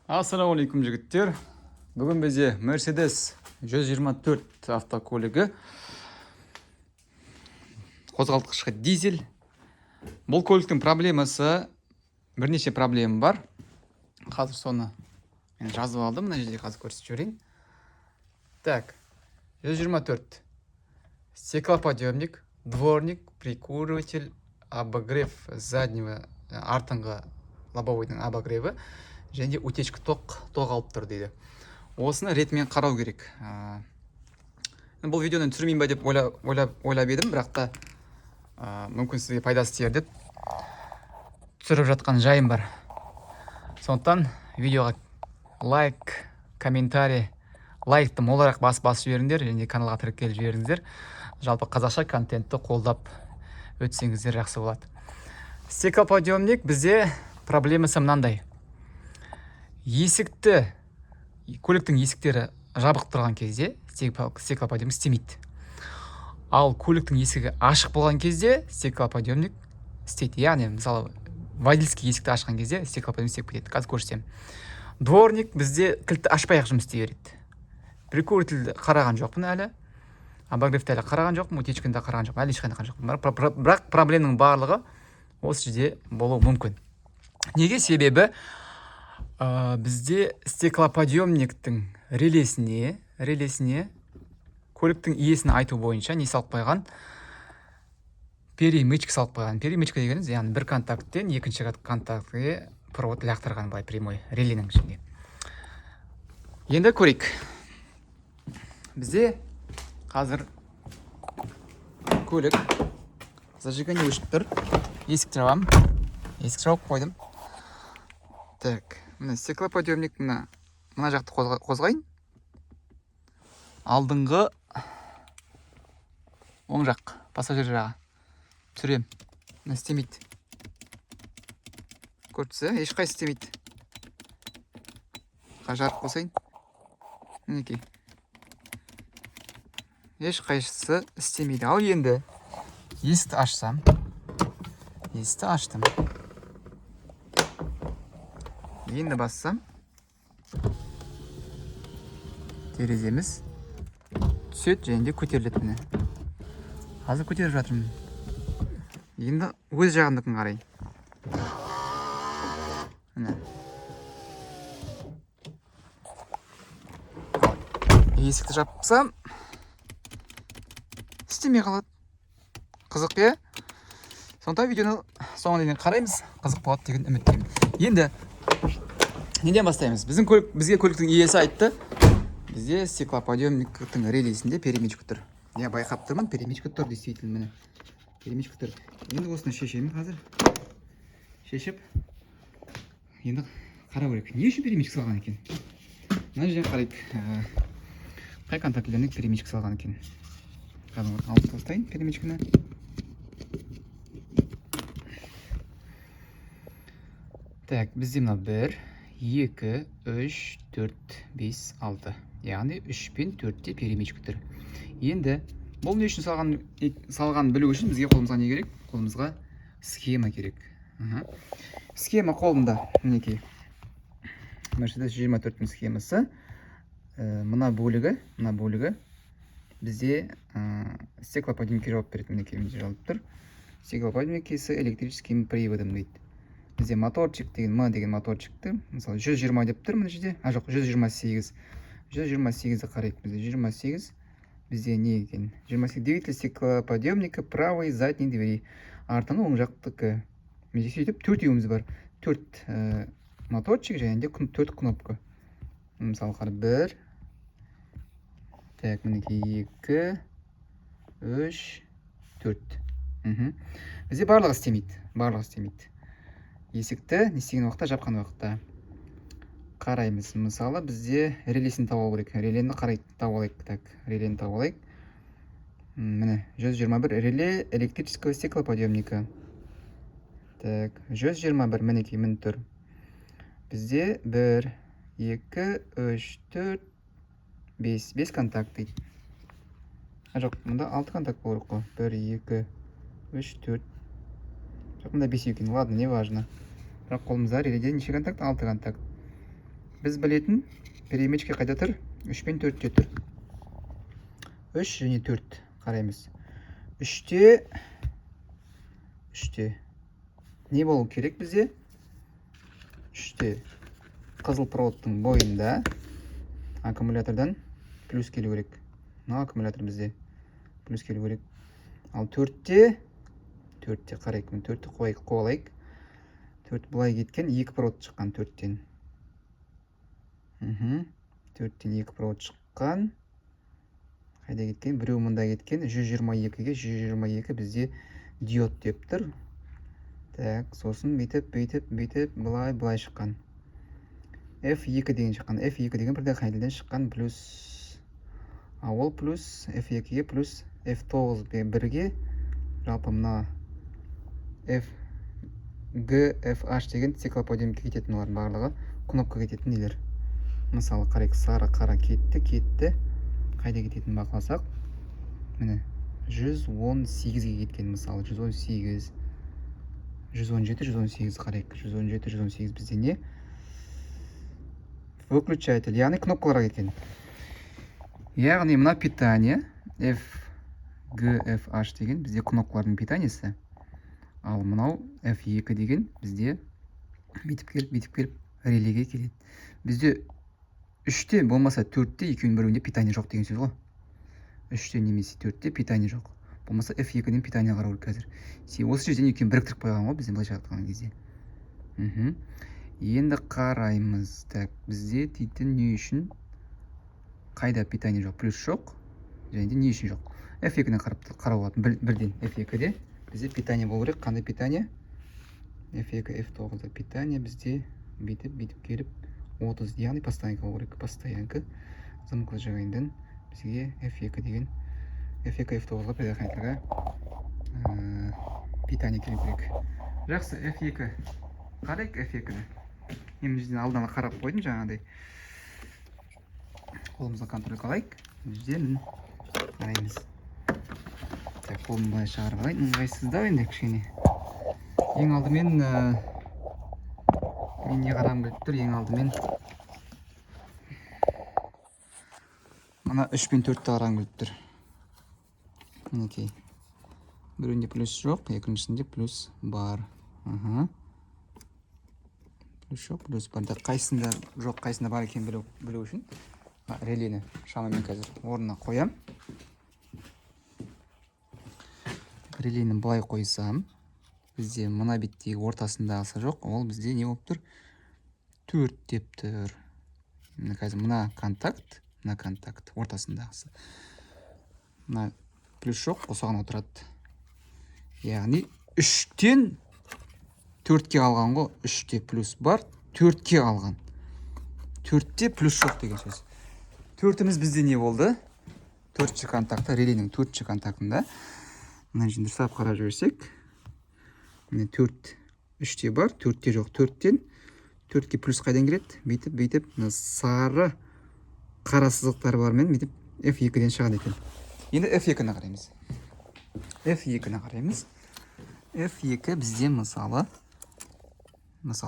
Ассалаумалейкум жігіттер. Бүгін бізде Mercedes 124 автокөлігі. Қозғалтқышқа дизель. Бұл көліктің проблемасы, бірнеше проблема бар. Қазір соны мен жазып алдым. Мына жерде қазір көрсетіп жіберейін. Так, 124. Стеклоподъемник, дворник, прикуриватель, обогрев заднего, артыңғы лобовойдың обогреві, және де утечка тоқ алып тұр дейді. Осыны ретімен қарау керек. Бұл видеоны түсірмейін ба деп ойлап едім, бірақ та мүмкін сізге пайдасы тиер деп түсіріп жатқан жайым бар. Сондықтан видеоға лайк, комментарий, лайкты молырақ басып жіберіңдер, және каналға тіркеліп жіберіңіздер. Жалпы қазақша контентті қолдап өтсеңіздер жақсы болады. Стеклоподъемник бізде проблемасы мынандай. Көліктің есіктері жабық тұрған кезде стеклоподъемник істемейді. Ал көліктің есігі ашық болған кезде стеклоподъемник істейді. Яғни, мысалы, водительский есікті ашқан кезде стеклоподъемник істеп кетеді. Қазір көрсетемін. Дворник бізде кілтті ашпай-ақ жұмыс істей береді. Прикуривательді қараған жоқпын әлі. Обогревті әлі қараған жоқпын, утечканы да қараған жоқпын. Әлі ешқайда қараған жоқпын. Бірақ проблемның барлығы осы жерде болуы мүмкін. Неге? Себебі бізде стеклоподъемниктің релесіне көліктің иесін айту бойынша не салып қойған? Перемычка салып қойған. Перемычка дегеніміз, яғни бір контакттен екінші контактке провод лақтырған былай прямой реленің ішінде. Енді көрейік. Бізде қазір көлік зажигание өшіп тұр. Есікті жабамын. Есік жауып қойдым. Так, мына стеклоподъемник мына жақты қозғайын. Алдыңғы оң жақ, пассажир жағы түсірем. Мына істемейді. Көрдіңіз, ешқайсы істемейді. Жарық қосайын. Мінекей. Ешқайсысы істемейді. Ал енді есікті ашсам. Есікті аштым. Енді бассам. Тереземіз түсет және де көтеріледі міне. Қазір көтеріп жатырмын. Енді өз жағындықын қарай. Міне. Есікті жапсам, істемей қалады. Қызық, е? Сондықтан видеоны соңына дейін қараймыз. Қызық болады деген үміттемін. Енді неден бастаймыз? Бізге көліктің иесі айтты. Бізде стеклоподъемниктің релесінде перемычка тұр. Я байқап тұрмын, перемычка тұр, действительно, міне. Перемычка тұр. Енді осыны шешемін қазір. Шешіп, енді қарау керек. Не үшін перемычка салған екен? Мына жерден қарайық. Қай контактілеріне перемычка салған екен? Қазір алып тастайын перемычканы. Так, бізде мына 1, 2, 3, 4, 5, 6. Яғни 3 пен 4-те перемычка тұр. Енді бұл не үшін салған білу үшін бізге қолымызға не керек? Қолымызға схема керек. Схема қолымда. Мінекей. Mercedes 124-тің схемасы. Мына бөлігі бізде стеклоподъемникке жауап береді. Мінекей жазылып тұр. Стеклоподъемникке с электрическим приводом дейді. Бізде моторчик деген, деген моторчикті, мысалы 120 деп тұр мына жерде. Жоқ, 128. 128-ді қарайық. Бізде 128. Бізде не екен? 28 двигатель стеклоподъемника правой задней двери. Артыңғы оң жақтікі. Бізде сөйтіп 4-еуіміз бар. 4 моторчик және де 4 кнопка. Мысалы қар 1. Так, мінекей 2, 3, 4. Бізде барлығы істемейді. Есікті не істеген уақытта, жапқан уақытта қараймыз. Мысалы, бізде релесін тауып алу керек. Релені тауып алайық. Так, релені тауып алайық. Міне, 121 реле электрического стеклоподъемника. Так, 121 мінекей мін тұр. Бізде 1, 2, 3, 4, 5 контакт дейді. Жоқ, мұнда 6 контакт болу керек қой. 1, 2, 3, 4. Жоқ, мұнда 5 екен. Ладно, не важно. Бірақ қолымызда реледе неше контакт? 6 контакт. біз білетін перемешке қайда тұр? 3 пен 4-те тұр. 3 және 4 қараймыз. 3-те не болу керек бізде? 3-те қызыл проводтың бойында аккумулятордан плюс келу керек. Мына аккумулятор бізде плюс келу керек. Ал 4-те қарайық. 4-те қойып 4 былай кеткен, 2 провод шыққан 4-тен. 4-тен 2 провод шыққан. Қайда кеткен? Біреу мұнда кеткен. 122-ге 122 бізде диод деп тұр. Так, сосын бүйтіп, былай шыққан. F2 деген шыққан. F2 деген бірде қайдыдан шыққан плюс. Ол плюс F2-ге плюс F9 бірге. Жалпы мына FH деген циклоподиумге кететін олардың барлығы. Кнопка кететін нелер. Мысалы қарайық, сары қара кетті. Қайда кететін бақыласақ. Міне 118-ге кеткен мысалы. 118, 117, 118 қарайық. 117, 118 бізде не? Выключатель, яғни кнопкаларға кеткен. Яғни мына питание FGFH деген бізде кнопкалардың питаниесі. Ал мынау F2 деген бізде битіп келіп релеге келеді. Бізде 3-те болмаса 4-те екеуінің біреуінде питание жоқ деген сөз ғой. 3-те немесе 4-те питание жоқ. Болмаса F2-ден питание қарау керек қазір. Осы жерден екеуін біріктіріп қойған ғой бізден былайша айтқан кезде. Енді қараймыз. Так, бізде дейтін не үшін қайда питание жоқ, плюс жоқ, және де не үшін жоқ. F2-ден қарау алатын бірден. F2-де бізде питание болу керек. Қандай питание? F2, F9-да питание бізде бүйтіп келіп 30, яғни постоянка болу керек. Постоянка замок зажигайдан бізге F2 деген F2, F9-ға предохранительға питание келу керек. Жақсы, F2 қарайық F2-ді. Мен бізден алдына қарап қойдым жаңағыдай. Қолымызға контроль қалайық. Бізден қараймыз. Так, қолымды былай шығарып алайын. Ыңғайсыздау енді кішкене. Ең алдымен мен не қарағым келіп тұр? Ең алдымен мына 3 пен 4-ті қарағым келіп тұр. Мінекей. Біреуінде плюс жоқ, екіншісінде плюс бар. Плюс жоқ, плюс бар. Қайсында жоқ, қайсында бар екен білу үшін релені шамамен қазір орнына қоям. Релені былай қойсам, бізде мына беттегі ортасындағысы жоқ, ол бізде не болып тұр? 4 деп тұр. Қазір мына контакт ортасындағысы. Мына плюс жоқ, қосаған отырады. Яғни 3-тен 4-ке алған ғой, 3-те плюс бар, 4-ке алған. 4-те плюс жоқ деген сөз. 4-іміз бізде не болды? 4-ші контакта, релейнің 4-ші контактында. Мына жерін дұрыстап қарап жіберсек. Міне 4, 3-те бар, 4-те жоқ. 4-тен 4-ке плюс қайдан келеді? Бүйтіп, сары қара сызықтары бармен бүйтіп F2-ден шығады екен. Енді F2-ні қараймыз. F2 бізде мысалы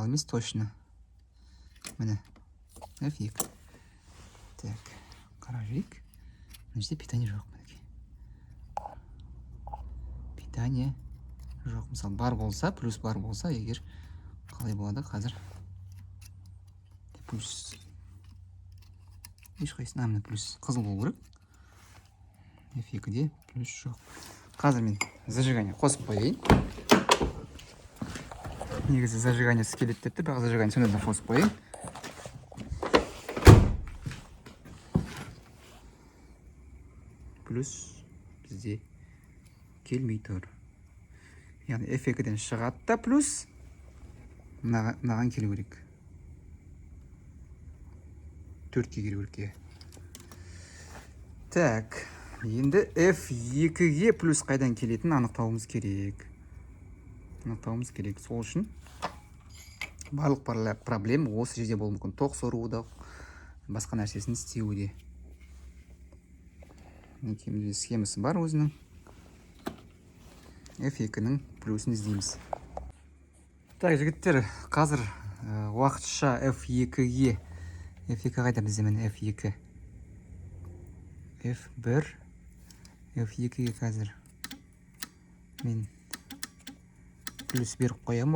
емес точно. Міне F2. Так, қарап жүрейік. Мына жерде питание жоқ. Питание жоқ. Мысалы бар болса, плюс бар болса, егер қалай болады қазір? Плюс ешқайсына мына плюс қызыл болу керек. F2-де плюс жоқ. Қазір мен зажигание қосып қойайын. Негізі зажиганиясы келеді депті, бірақ зажигание сонда қосып қойайын. Плюс бізде келмей тұр. Яғни F2-ден шығады да плюс мынаған келу керек. 4-ке келу керек. Так, енді F2-ге плюс қайдан келетінін анықтауымыз керек. Сол үшін барлық проблема осы жерде болуы мүмкін. Тоқ соруы басқа нәрсесін істеуде. Мінекей схемасы бар өзінің. F2-нің плюсын іздейміз. Так, жігіттер, қазір уақытша F2-ге F2 қайда бізде? Міне F2. F1. F2-ге қазір мен плюс беріп қоямын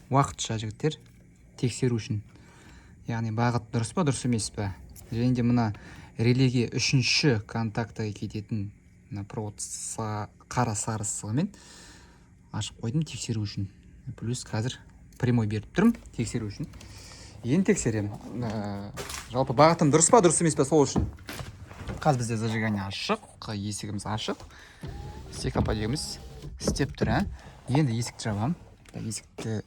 уақытша жігіттер, тексеру үшін. Яғни бағыт дұрыс па, дұрыс емес па. Және де мына релеге үшінші контактыға кететін провод қара сары сызығымен ашып қойдым тексеру үшін. Плюс қазір прямой беріп тұрмын тексеру үшін. Енді тексеремін. Жалпы бағытым дұрыс па, дұрыс емес па, сол үшін. Қазір бізде зажигание ашық, есігіміз ашық. Стекоподъеміміз істеп тұр. Енді есікті жабамын. Есікті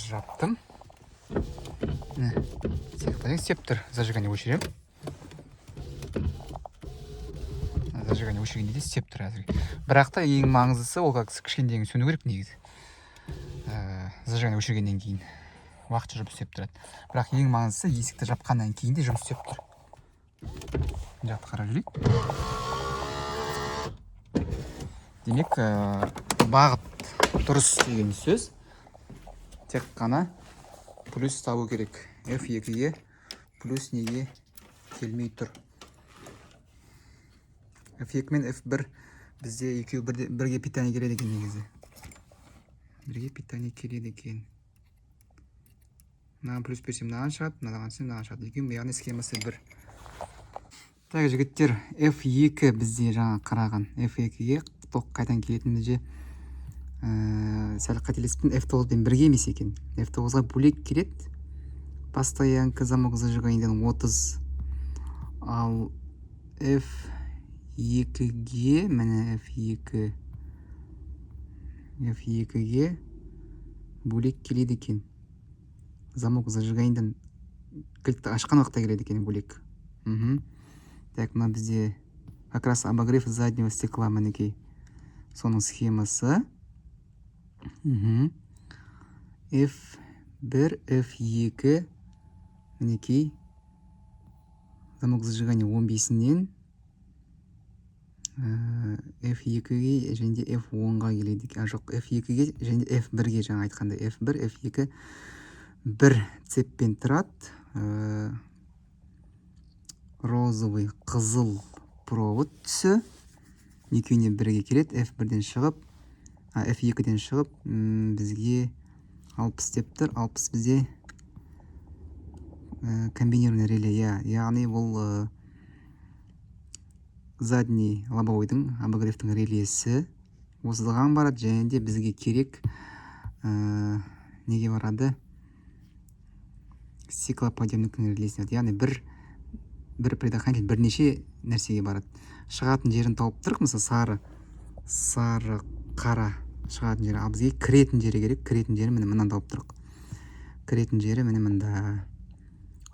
жаптым. Стекоподъем істеп тұр. Зажигание өшіремін. Зажигание өшіргенде де істеп тұр әзірге. Бірақ та ең маңыздысы ол кішкендегі сөну керек негізі. Зажигание өшіргеннен кейін уақытша жұмыс істеп тұрады. Бірақ ең маңыздысы есікті жапқаннан кейін де жұмыс істеп тұр. Жақты қарап жүрейік. Демек, бағыт дұрыс деген сөз. Тек қана плюс табу керек. F2-ге плюс неге келмей тұр. F2 мен F1 бізде екеуі бірге питание келеді екен негізі. Бірге питание келеді екен. Мынаған плюс берсем мынаған шығады, мынаған шығады. Екеуі яғни схемасы бір. Так, жігіттер, F2 бізде жаңа қараған. F2-ге тоқ қайдан келетін бізде сәл қателеспін, F9-ден бірге емес екен. F9-ға бөлек келеді. Постоянка замок зажиганиеден 30. Ал F2-ге, міне F2-ге бөлек келеді екен. Замок зажиганиеден кілтті ашқан уақытта келеді екен бөлек. Так, мына бізде как раз обогрев заднего стекла, мінекей. Соның схемасы. F1, F2, мінекей. Замок зажигания 15-нен F2-ге және де F10-ға келеді. Жоқ, F2-ге және де F1-ге жаңа айтқандай. F1, F2 бір цеппен тұрады. Розовый, қызыл провод түсі. Екеуіне бірге келеді. F1-ден шығып, F2-ден шығып, бізге 60 деп тұр. 60 бізде комбинированный реле. Яғни бұл задний лобовойдың, обогревтің релесі. Осыған барады, және де бізге керек неге барады? Стеклоподъемниктің релесіне. Яғни бір предохранитель бірнеше нәрсеге барады. Шығатын жерін тауып тұрық, мысалы сары, қара шығатын жері. Ал бізге кіретін жері керек. Кіретін жері міне мынан тауып тұрық. Кіретін жері міне мында.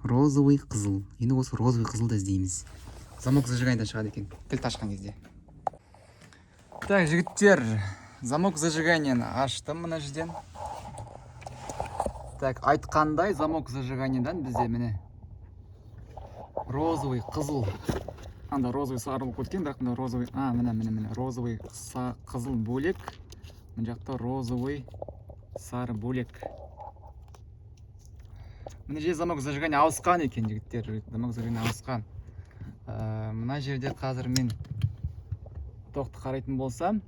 Розовый, қызыл. Енді осы розовый, қызылды іздейміз. Замок зажиганиеден шығады екен, кілт ашқан кезде. Так, жігіттер, замок зажиганиені аштым мына жерден. Так, айтқандай замок зажиганиеден бізде міне розовый, қызыл. Анда розовый сары болып кеткен, бірақ мына розовый, міне розовый қызыл бөлек. Мына жақта розовый сары бөлек. Мына жерде замок зажигания ауысқан екен, жігіттер. Замок зажигания ауысқан. Мына жерде қазір мен тоқты қарайтын болсам,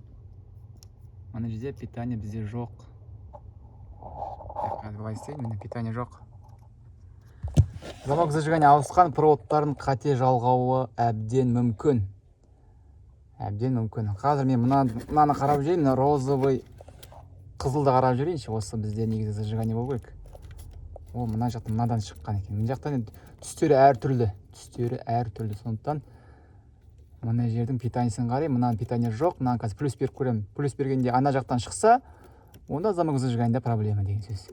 мына жерде питание бізде жоқ. Қазір былай істейін, міне питание жоқ. Замок зажигания ауысқан, проводтардың қате жалғауы әбден мүмкін. Қазір мен мынаны қарап жүрейін, мына розовый қызылды қарап жүрейінші. Осы бізде негізі зажигание болу керек. О, мына жақта мынадан шыққан екен. Мына жақтан түстері әртүрлі. Сондықтан мына жердің питаниесін қарай, мынаның питание жоқ. Мынаны қазір плюс беріп көремін. Плюс бергенде ана жақтан шықса, онда замок зажиганиеде проблема деген сөз.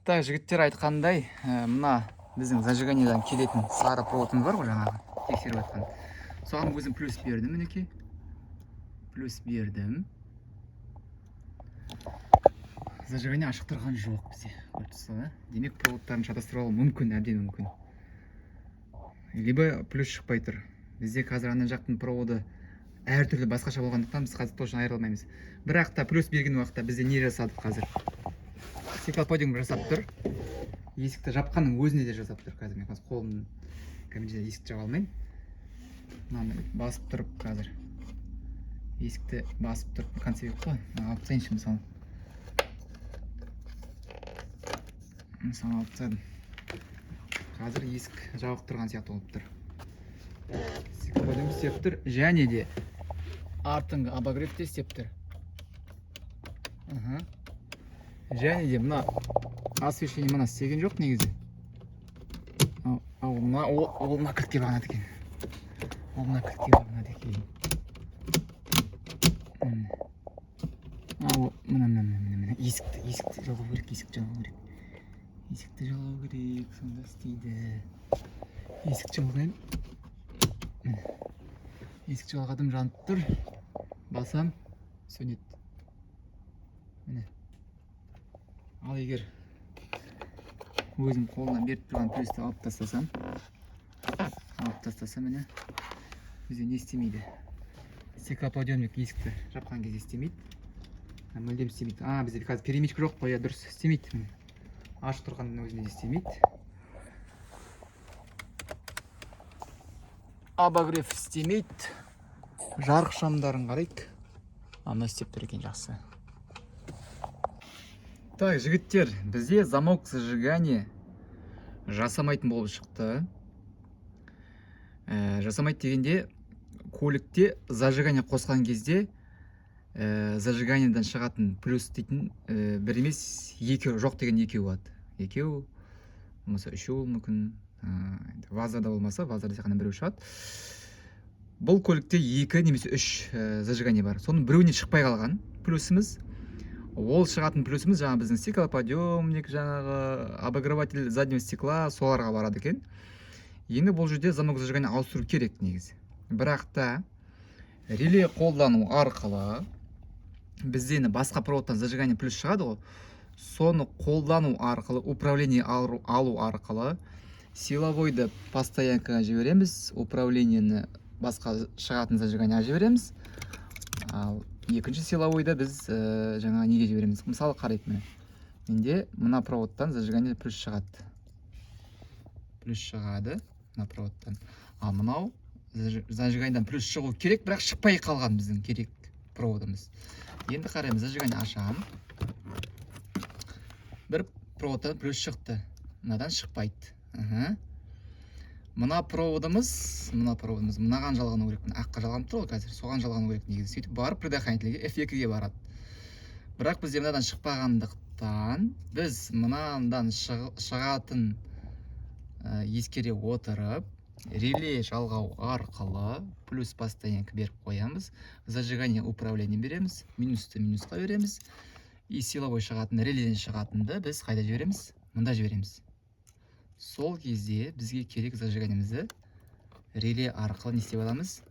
Так, жігіттер айтқандай, мына біздің зажиганиеден келетін сары проводымыз бар ғой жаңағы, тексеріп айтқан. Соған өзім плюс бердім, мінекей. Плюс бердім. Зажигание ашық тұрған жоқ бізде. Демек, проводтарын шатастырып алу мүмкін, әбден мүмкін. Либо плюс шықпай тұр. Бізде қазір ана жақтың проводы әртүрлі басқаша болғандықтан біз қазір точно айыра алмаймыз. Бірақ та плюс берген уақытта бізде не жасадық қазір? стеклоподиум жасап тұр. Есікті жапқанның өзіне де жасап тұр. Қазір мен қолым кәмеде есікті жаба алмайын. Мынаны басып тұрып қазір. Есікті басып тұрып концепт қой. Алып тастайыншы мысалы. Мысалы алып тастадым. Қазір есік жабық тұрған сияқты болып тұр. Стеклоподиум істеп тұр. Және де артыңғы обогрев те істеп тұр. Және де мына освещение мына істеген жоқ негізі. Ол мына кілтке бағынады екен. Ол мына кілтке бағынады екен. Мына есікті жалғау керек, есікті жалғау керек, сонда істейді. Есікті жалғайын. Есікті жалғадым, жанып тұр. Басам, сөнеді. Міне. Ал егер өзім қолынан беріп тұрған плюсті алып тастасам, міне, бізде не істемейді? Стеклоподъемник есікті жапқан кезде істемейді. Мүлдем істемейді. Бізде қазір перемичка жоқ қой, дұрыс істемейді. Ашық тұрғанның өзінде істемейді. Обогрев істемейді. Жарық шамдарын қарайық. Ана істеп тұр екен, жақсы. Так, жігіттер, бізде замок зажигания жасамайтын болып шықты. Жасамайды дегенде, көлікте зажигания қосқан кезде зажиганиядан шығатын плюс дейтін бір емес, екеу, жоқ деген екеу болады. Екеу, болмаса үшеу мүмкін, вазада болмаса, вазада тек қана біреу шығады. Бұл көлікте екі немесе үш зажигания бар. Соның біреуіне шықпай қалған плюсіміз. Ол шығатын плюсіміз жаңа біздің стеклоподъемник, жаңағы обогреватель заднего стекла, соларға барады екен. Енді бұл жерде замок зажигания ауыстыру керек негізі. Бірақ та реле қолдану арқылы бізде басқа проводтан зажигания плюс шығады ғой. Соны қолдану арқылы, управление алу арқылы силовойды постоянкаға жібереміз, управлениені басқа шығатын зажиганияға жібереміз. Ал екінші силовойды біз жаңа неге жібереміз? Мысалы қарайық міне. Менде мына проводтан зажигание плюс шығады. Плюс шығады мына проводтан. Ал мынау зажиганиядан плюс шығу керек, бірақ шықпай қалған біздің керек проводымыз. Енді қараймыз, зажигание ашам. Бір проводтан плюс шықты. Мынадан шықпайды. Мына проводымыз мынаған жалғану керек. Аққа жалғанып тұр ғой қазір. Соған жалғану керек негізі. Сөйтіп барып предохранительге F2-ге барады. Бірақ бізде мынадан шықпағандықтан біз мынадан шығатын ескере отырып, реле жалғау арқылы плюс постоянка беріп қоямыз. Зажигание управление береміз. Минусты минусқа береміз. И силовой шығатын, реледен шығатынды біз қайда жібереміз? Мында жібереміз. Сол кезде бізге керек зажиганиемізді реле арқылы не істеп аламыз?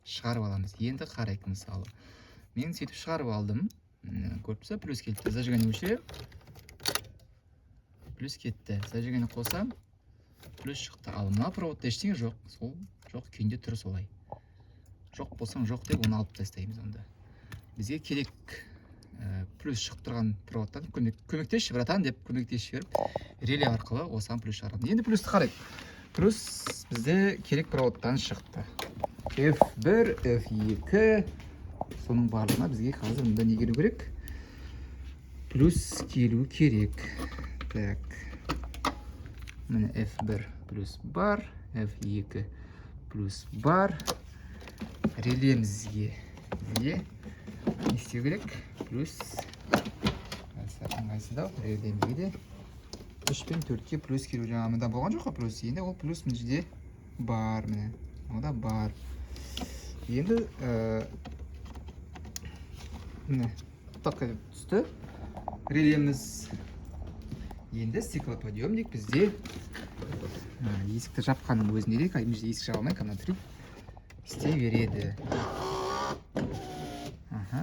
Шығарып аламыз. Енді қарайық мысалы. Мен сөйтіп шығарып алдым. Көріп тұрса, плюс кетті. Зажигание өшірем. Плюс кетті. Зажигание қосам. Плюс шықты. Ал мына проводта ештеңе жоқ. Сол жоқ күйінде тұр солай. Жоқ болсаң жоқ деп оны алып тастаймыз онда. Бізге керек плюс шығып тұрған проводтан көмектесші, братан деп көмектесші беріп, реле арқылы осыған плюс шығарады. Енді плюсті қарайық. Плюс бізде керек проводтан шықты. F1, F2, соның барлығына бізге қазір мұнда не келу керек? Плюс келу керек. Так. Міне F1 плюс бар, F2 плюс бар. Релемізге не істеу керек? Плюс ыңғайсыздау, релемізге де 3 пен 4-ке плюс келу. Жаңағында болған жоқ плюс. Енді ол плюс мына жерде бар. Міне ода бар. Енді міне таққа түсті релеміз. Енді стеклоподъемник бізде есікті жапқанның өзінде де, мына жерде есік жаба алмай, канатри істей береді.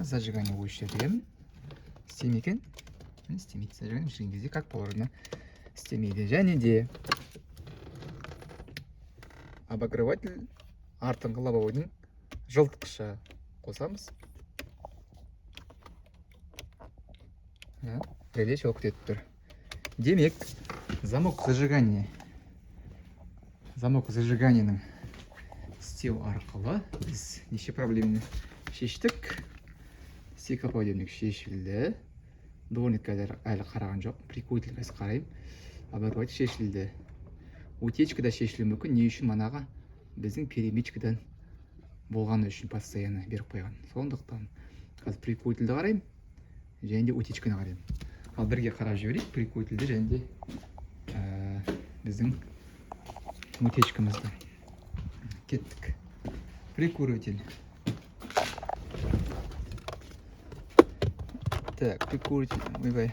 Зажигание өшірем. Істемей екен? Істемейді. Зажигание өшірген кезде как положено істемейді. Және де обогреватель артыңғы лобовойдың жылытқышы қосамыз. реле шок етіп тұр. Демек, замок зажиганиенің істеу арқылы біз неше проблеманы шештік. Стеклоподъемник шешілді. Дворник әлі қараған жоқ. Прикуйтель қазір қараймын. Оборвать шешілді. Утечка да шешілуі мүмкін. Не үшін? Манаға біздің перемычкадан болғаны үшін постоянно беріп қойған. Сондықтан қазір прикуйтельді қараймын, және де утечканы қараймын. Ал бірге қарап жіберейік прикуйтельді және де біздің утечкамызды. Кеттік. Прикуриватель. Так, прикуриватель. Ойбай.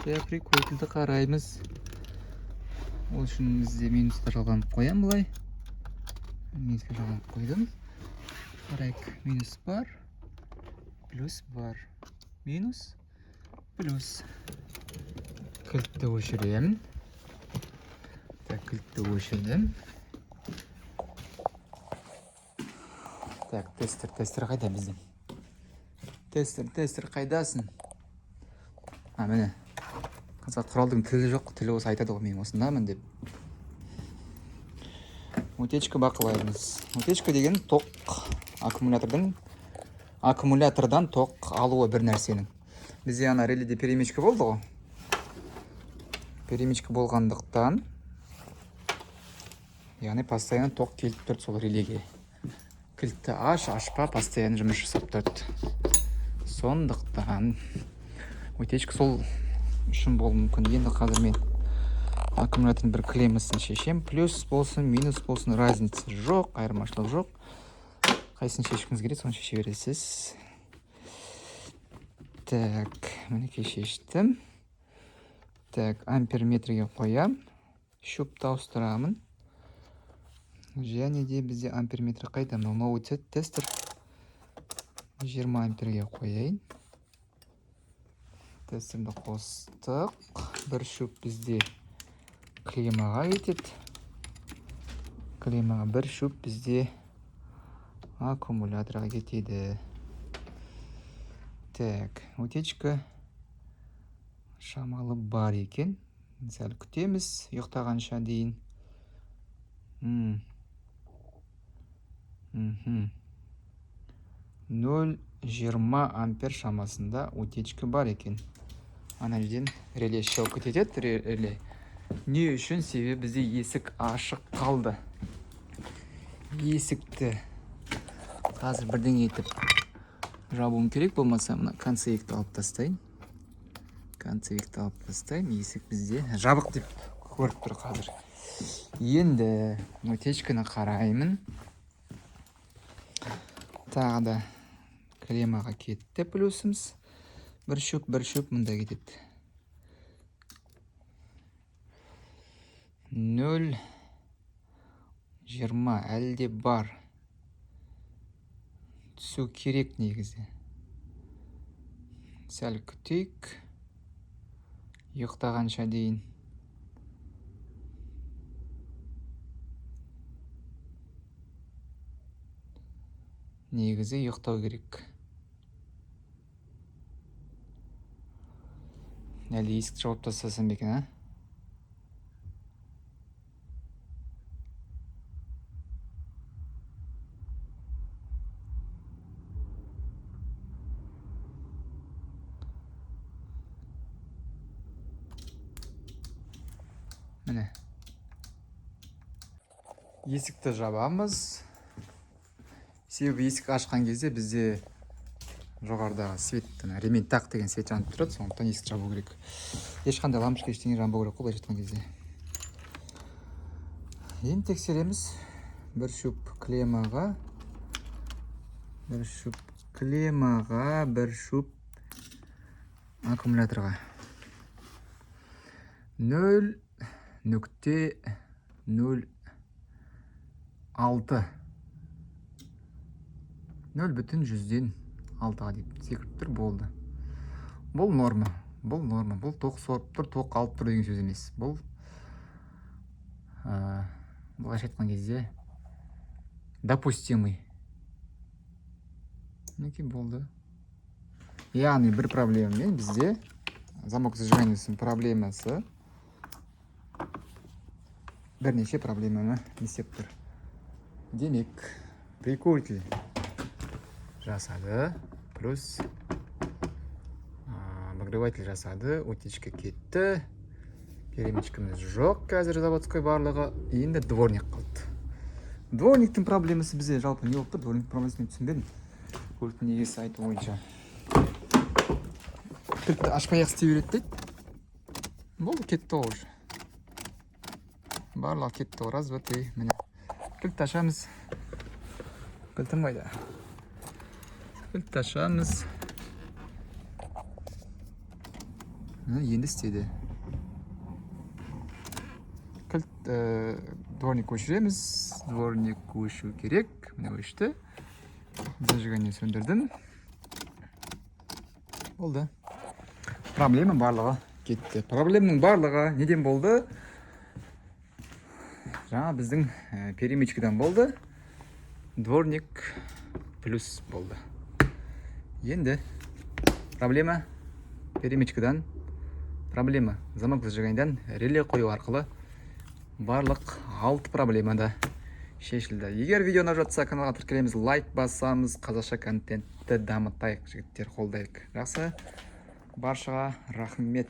Так, прикуривательді қараймыз. Ол үшін бізде минусты жалғанып қоям бұлай. Минусқа жалғанып қойдым. Қарайық. Минус бар. Плюс бар. Минус. Плюс. Кілтті өшіремін. Так, кілтті өшірдім. Так, тестер қайда біздің? Тестер қайдасын? Міне. Қазақ құралдың тілі жоқ, тілі осы айтады ғой, мен осындамын деп. Утечка бақылаймыз. Утечка деген тоқ, аккумулятордан тоқ алуы бір нәрсенің. Бізде ана реледе перемычка болды ғой. Перемычка болғандықтан, яғни постоянно тоқ келіп тұрды сол релеге. Кілтті ашпа, постоянно жұмыс жасап тұрды. Сондықтан утечка сол үшін болуы мүмкін. Енді қазір мен аккумулятордың бір клеммасын шешем. Плюс болсын, минус болсын, разница жоқ, айырмашылық жоқ. Қайсын шешкіңіз керек, соны шеше бересіз. Так, мінекей шештім. Так, амперметрге қоям. Шөпті ауыстырамын. Және де бізде амперметр қайда? Мынау тестер 20 амперге қояйын. Тестерді қостық. Бір шөп бізде клеммаға кетеді. Клеммаға бір шөп бізде аккумуляторға кетеді. Так, утечка шамалы бар екен. Сәл күтеміз ұйықтағанша дейін. 0,20 ампер шамасында утечка бар екен. Ана жерден реле шок етеді. Реле. Не үшін? Себебі бізде есік ашық қалды. Есікті қазір бірден етіп жабуым керек, болмаса мына концевикті алып тастайын. Есік бізде жабық деп көріп тұр қазір. Енді утечканы қараймын. Тағы да клеммаға кетті плюсымыз. Бір шөп мұнда кетеді. 0,20 әлде бар. Түсу керек негізі. Сәл күтейік. Ұйықтағанша дейін. Негізі ұйықтау керек. Әлі есікті жауып тастасам екен, а? Міне. Есікті жабамыз. Себебі есік ашқан кезде бізде жоғарыдағы свет, ремень тақ деген свет жанып тұрады, сондықтан есік жабу керек. Ешқандай лампочка ештеңе жанбау керек қой, былай жатқан кезде. Енді тексереміз. Бір шөп клеммаға, бір шөп аккумуляторға. 0,06. 0,106-ға деп секіріп тұр, болды. Бұл норма. Бұл тоқ сорып тұр, тоқ алып тұр деген сөз емес. Бұл былайша айтқан кезде допустимый. мінекей болды. Яғни бір проблемамен бізде замок зажиганиясының проблемасы бірнеше проблеманы естеп тұр. Демек, прикуритель жасады, плюс обогреватель жасады, утечка кетті, перемычкамыз жоқ, қазір заводской барлығы, енді дворник қалды. Дворниктің проблемасы бізде жалпы не болып тұр? Дворниктің проблемасы мен түсінбедім. Көліктің егесі айту бойынша. Кілтті ашпай ақ істей береді дейді. Болды, кетті ол уже. Барлығы кетті, раз, два, три. Міне. Кілтті ашамыз. Кілтім қайда? Кілтті ашамыз. Енді істеді. Кілт дворник көшіреміз. Дворник көшу керек. Міне өшті. Зажигание сөндірдім. Болды. Проблема барлығы кетті. Проблемның барлығы неден болды? Жаңа біздің перемычкадан болды. Дворник плюс болды. Енді проблема перемычкадан, проблема замок зажиганиядан реле қою арқылы барлық 6 проблемада шешілді. Егер видео ұнап жатса, каналға тіркелеміз, лайк басамыз, қазақша контентті дамытайық, жігіттер, қолдайық. Жақсы, баршаға рахмет.